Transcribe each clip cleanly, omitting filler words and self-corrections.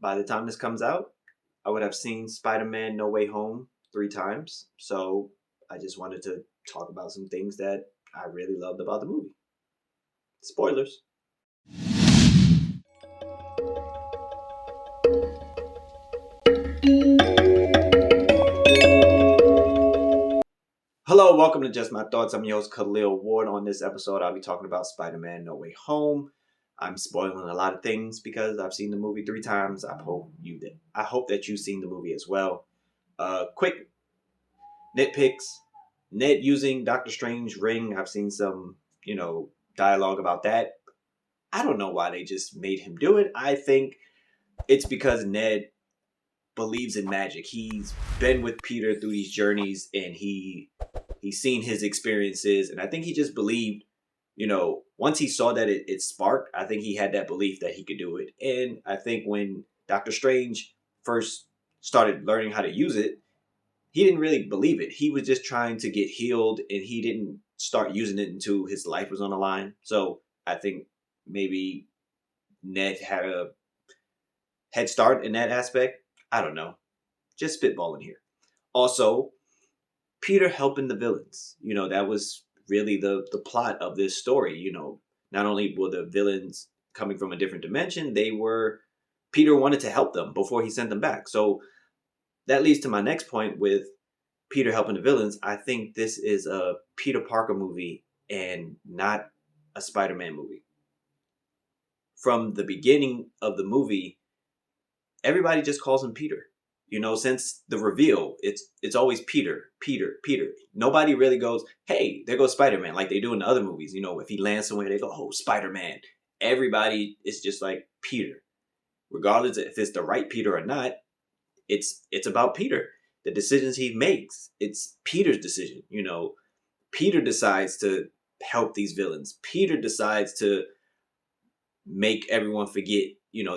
by the time this comes out, I would have seen Spider-Man No Way Home 3 times. So I just wanted to talk about some things that I really loved about the movie. Spoilers. Hello, welcome to Just My Thoughts. I'm your host, Khaleel Ward. On this episode, I'll be talking about Spider-Man No Way Home. I'm spoiling a lot of things because I've seen the movie 3 times. I hope that you've seen the movie as well. Quick nitpicks. Ned using Doctor Strange ring. I've seen some, dialogue about that. I don't know why they just made him do it. I think it's because Ned believes in magic. He's been with Peter through these journeys and he's seen his experiences, and I think he just believed, once he saw that it sparked, I think he had that belief that he could do it. And I think when Doctor Strange first started learning how to use it, he didn't really believe it. He was just trying to get healed, and he didn't start using it until his life was on the line. So I think maybe Ned had a head start in that aspect. I don't know. Just spitballing here. Also, Peter helping the villains. That was really the plot of this story. Not only were the villains coming from a different dimension, Peter wanted to help them before he sent them back. So that leads to my next point with Peter helping the villains. I think this is a Peter Parker movie and not a Spider-Man movie. From the beginning of the movie, everybody just calls him Peter. Since the reveal, it's always Peter, Peter, Peter. Nobody really goes, hey, there goes Spider-Man, like they do in the other movies. If he lands somewhere, they go, oh, Spider-Man. Everybody is just like Peter. Regardless if it's the right Peter or not, it's about Peter. The decisions he makes, it's Peter's decision. Peter decides to help these villains. Peter decides to make everyone forget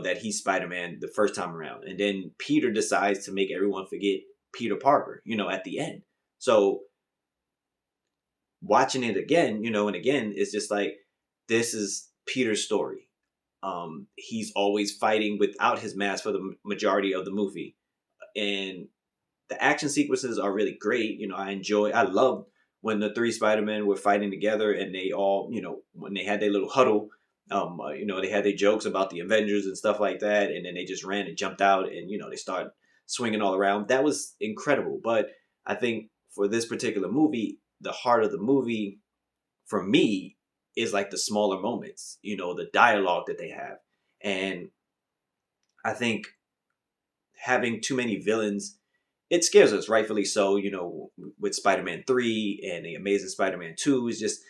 that he's Spider-Man the first time around. And then Peter decides to make everyone forget Peter Parker, at the end. So watching it again, and again, it's just like, this is Peter's story. He's always fighting without his mask for the majority of the movie. And the action sequences are really great. I love when the 3 Spider-Men were fighting together and they all, when they had their little huddle, they had their jokes about the Avengers and stuff like that, and then they just ran and jumped out, and they started swinging all around. That was incredible. But I think for this particular movie, the heart of the movie, for me, is like the smaller moments. The dialogue that they have, and I think having too many villains, it scares us, rightfully so. With Spider-Man 3 and the Amazing Spider-Man 2, is just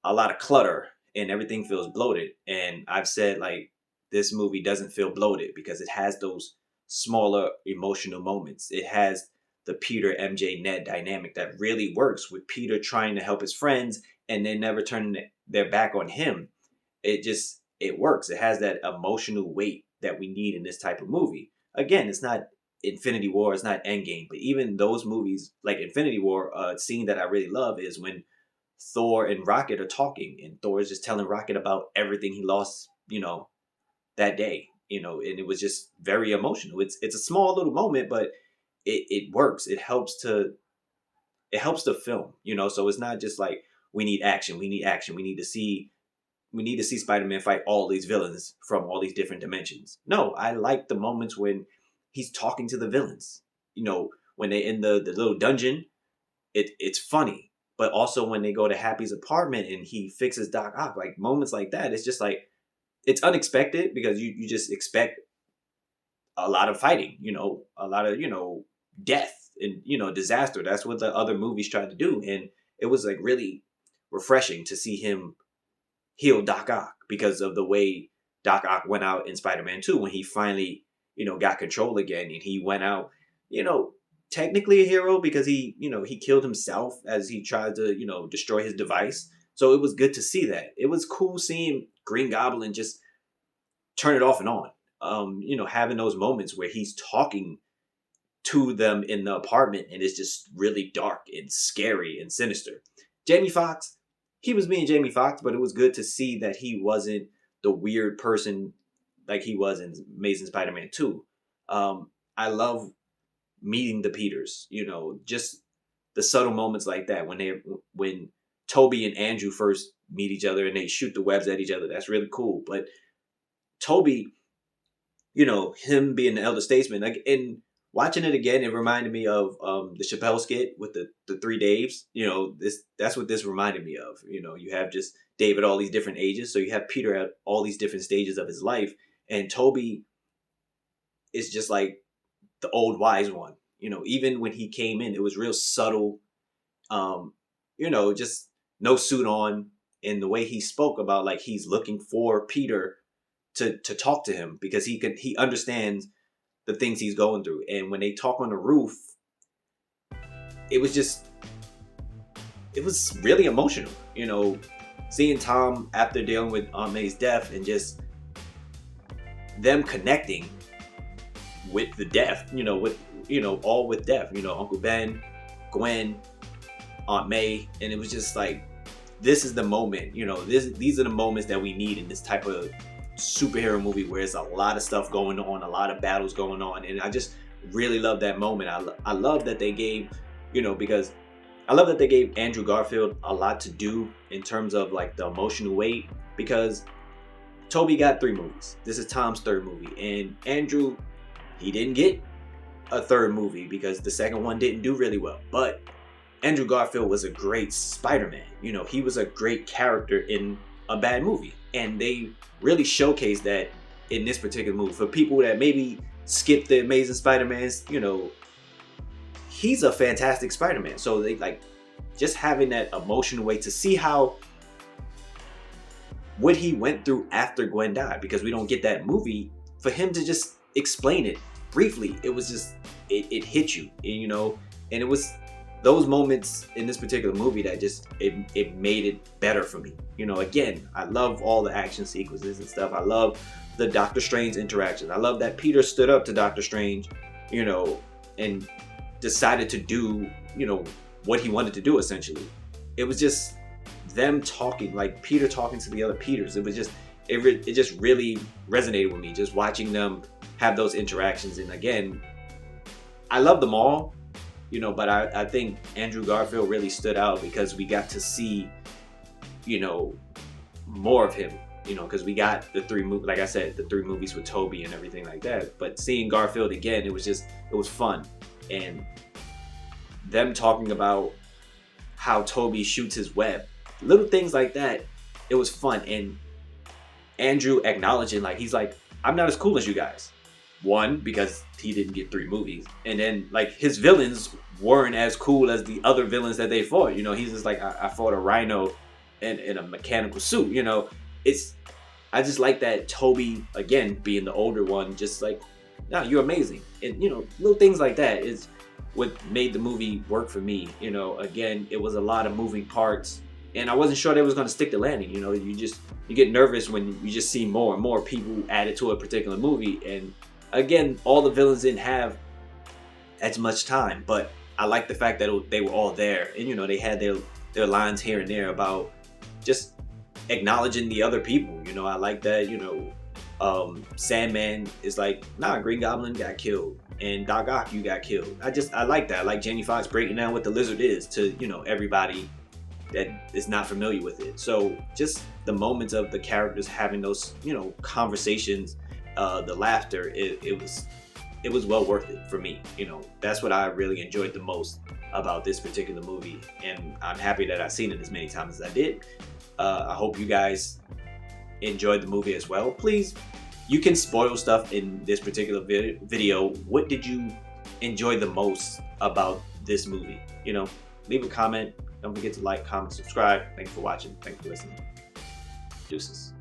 a lot of clutter. And everything feels bloated. And I've said, like, this movie doesn't feel bloated because it has those smaller emotional moments. It has the Peter, MJ, Ned dynamic that really works, with Peter trying to help his friends and then never turning their back on him. It works. It has that emotional weight that we need in this type of movie. Again, it's not Infinity War, it's not Endgame, but even those movies like Infinity War, a scene that I really love is when Thor and Rocket are talking, and Thor is just telling Rocket about everything he lost, that day, and it was just very emotional. It's a small little moment, but it works. It helps the film, so it's not just like, we need action, we need to see Spider-Man fight all these villains from all these different dimensions. No, I like the moments when he's talking to the villains, when they're in the little dungeon. It's funny. But also when they go to Happy's apartment and he fixes Doc Ock, like moments like that, it's just like, it's unexpected because you just expect a lot of fighting, a lot of, death and, disaster. That's what the other movies tried to do. And it was like really refreshing to see him heal Doc Ock because of the way Doc Ock went out in Spider-Man 2 when he finally, got control again, and he went out, technically a hero because he killed himself as he tried to, destroy his device. So it was good to see that. It was cool seeing Green Goblin just turn it off and on. Having those moments where he's talking to them in the apartment and it's just really dark and scary and sinister. Jamie Foxx, he was being Jamie Foxx, but it was good to see that he wasn't the weird person like he was in Amazing Spider-Man 2. I love meeting the Peters. Just the subtle moments like that when Toby and Andrew first meet each other and they shoot the webs at each other. That's really cool. But Toby, him being the elder statesman, like, and watching it again, it reminded me of the Chappelle skit with the three Daves. That's what this reminded me of. You have just Dave at all these different ages, so you have Peter at all these different stages of his life, and Toby is just like the old wise one. Even when he came in, it was real subtle. Just no suit on, and the way he spoke about, like, he's looking for Peter to talk to him because he understands the things he's going through. And when they talk on the roof, it was really emotional. Seeing Tom after dealing with Aunt May's death and just them connecting with the death, all with death, Uncle Ben, Gwen, Aunt May. And it was just like, this is the moment, these are the moments that we need in this type of superhero movie where there's a lot of stuff going on, a lot of battles going on. And I just really love that moment. I love that they gave, because I love that they gave Andrew Garfield a lot to do in terms of like the emotional weight, because Toby got 3 movies. This is Tom's 3rd movie. And Andrew, he didn't get a 3rd movie because the second one didn't do really well. But Andrew Garfield was a great Spider-Man. He was a great character in a bad movie. And they really showcased that in this particular movie. For people that maybe skip the Amazing Spider-Mans, he's a fantastic Spider-Man. So they like just having that emotional way to see what he went through after Gwen died, because we don't get that movie. For him to just explain it briefly, it was just, it hit you, and it was those moments in this particular movie that just, it made it better for me. Again, I love all the action sequences and stuff. I love the Doctor Strange interactions. I love that Peter stood up to Doctor Strange, and decided to do, what he wanted to do essentially. It was just them talking, like Peter talking to the other Peters. It was just, it just really resonated with me, just watching them have those interactions. And again, I love them all, but I think Andrew Garfield really stood out because we got to see, more of him, because we got the 3 movies, like I said, the 3 movies with Toby and everything like that. But seeing Garfield again, it was fun. And them talking about how Toby shoots his web, little things like that, it was fun. And Andrew acknowledging, like, he's like, I'm not as cool as you guys. One, because he didn't get 3 movies. And then, like, his villains weren't as cool as the other villains that they fought. He's just like, I fought a rhino in a mechanical suit. I just like that Toby, again, being the older one, just like, no, you're amazing. And, little things like that is what made the movie work for me. Again, it was a lot of moving parts. And I wasn't sure they was going to stick the landing. You get nervous when you just see more and more people added to a particular movie. And again, all the villains didn't have as much time, but I like the fact that they were all there, and they had their lines here and there about just acknowledging the other people. I like that. Sandman is like, nah, Green Goblin got killed, and Doc Ock, you got killed. I like that. I like Jamie Foxx breaking down what the lizard is to everybody that is not familiar with it. So just the moments of the characters having those conversations, the laughter, it was well worth it for me. That's what I really enjoyed the most about this particular movie, and I'm happy that I've seen it as many times as I did. I hope you guys enjoyed the movie as well. Please, you can spoil stuff in this particular video. What did you enjoy the most about this movie? Leave a comment. Don't forget to like, comment, subscribe. Thanks for watching. Thanks for listening. Deuces.